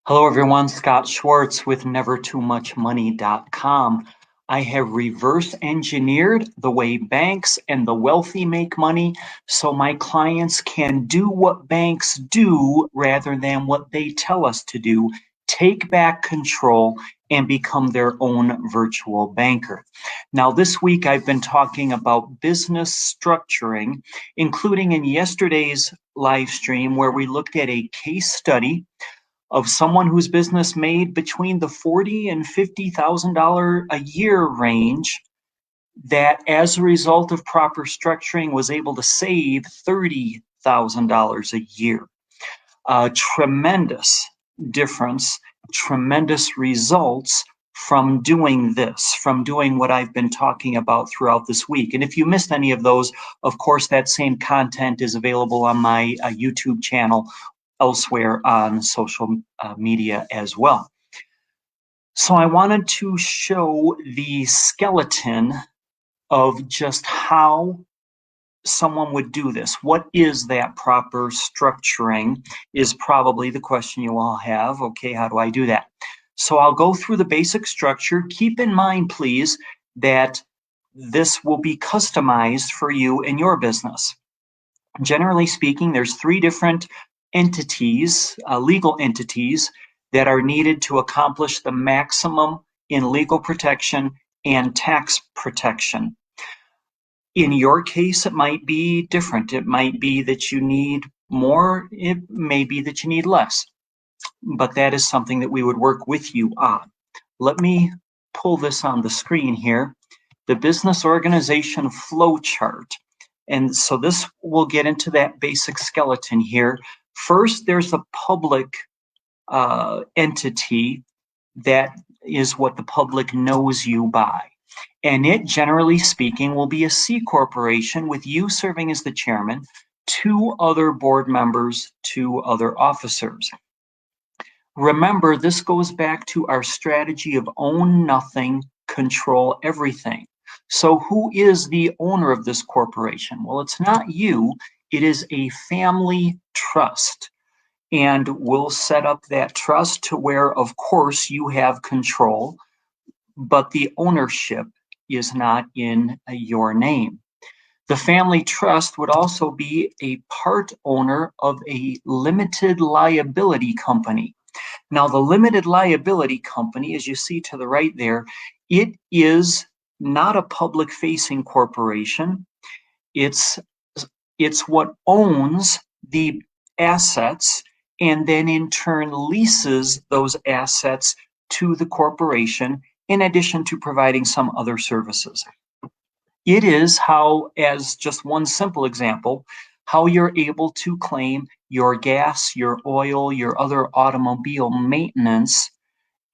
Hello, everyone. Scott Schwartz with NeverTooMuchMoney.com. I have reverse engineered the way banks and the wealthy make money so my clients can do what banks do rather than what they tell us to do, take back control, and become their own virtual banker. Now, this week I've been talking about business structuring, including in yesterday's live stream where we looked at a case study of someone whose business made between the $40,000 and $50,000 a year range that as a result of proper structuring was able to save $30,000 a year. Tremendous difference, tremendous results from doing this, from doing what I've been talking about throughout this week. And if you missed any of those, of course, that same content is available on my YouTube channel, elsewhere on social media as well. So I wanted to show the skeleton of just how someone would do this. What is that proper structuring is probably the question you all have. Okay, how do I do that? So I'll go through the basic structure. Keep in mind, please, that this will be customized for you and your business. Generally speaking, there's three different entities, legal entities, that are needed to accomplish the maximum in legal protection and tax protection. In your case, it might be different. It might be that you need more. It may be that you need less. But that is something that we would work with you on. Let me pull this on the screen here. The business organization flow chart. And so this will get into that basic skeleton here. First, there's a public entity that is what the public knows you by. And it, generally speaking, will be a C corporation with you serving as the chairman, 2 other board members, 2 other officers. Remember, this goes back to our strategy of own nothing, control everything. So who is the owner of this corporation? Well, it's not you. It is a family trust. And we'll set up that trust to where, of course, you have control, but the ownership is not in your name. The family trust would also be a part owner of a limited liability company. Now, the limited liability company, as you see to the right there, it is not a public-facing corporation. It's what owns the assets and then in turn leases those assets to the corporation in addition to providing some other services. It is how, as just one simple example, how you're able to claim your gas, your oil, your other automobile maintenance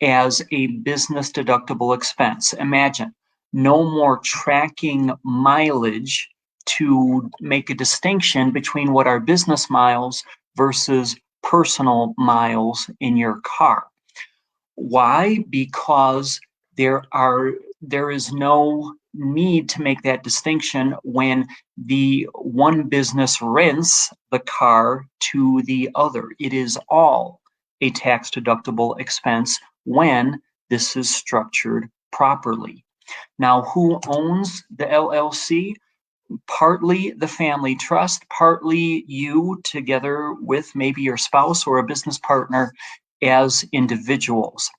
as a business deductible expense. Imagine no more tracking mileage to make a distinction between what are business miles versus personal miles in your car. Why? Because there is no need to make that distinction when the one business rents the car to the other. It is all a tax deductible expense when this is structured properly. Now, who owns the LLC? Partly the family trust, partly you together with maybe your spouse or a business partner as individuals.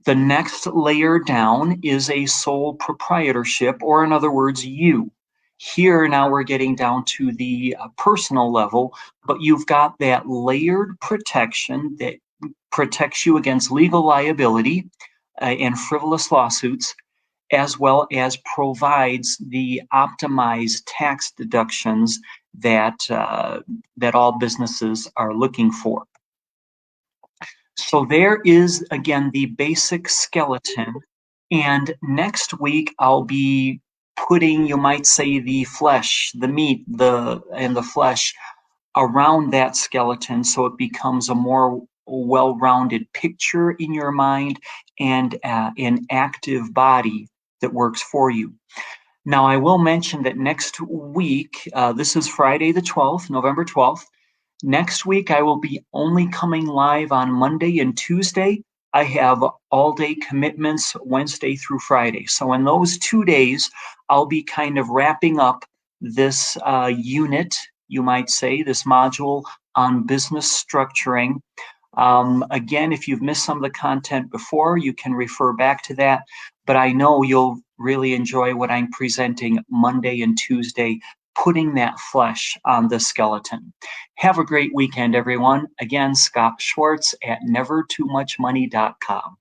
The next layer down is a sole proprietorship, or in other words, you. Here now we're getting down to the personal level, but you've got that layered protection that protects you against legal liability and frivolous lawsuits, as well as provides the optimized tax deductions that all businesses are looking for. So there is, again, the basic skeleton. And next week, I'll be putting, you might say, the flesh, the meat, and the flesh around that skeleton so it becomes a more well-rounded picture in your mind and an active body that works for you. Now, I will mention that next week, this is Friday the 12th, November 12th, Next week, I will be only coming live on Monday and Tuesday. I have all-day commitments Wednesday through Friday. So in those 2 days, I'll be kind of wrapping up this unit, you might say, this module on business structuring. Again, if you've missed some of the content before, you can refer back to that. But I know you'll really enjoy what I'm presenting Monday and Tuesday, putting that flesh on the skeleton. Have a great weekend, everyone. Again, Scott Schwartz at nevertoomuchmoney.com.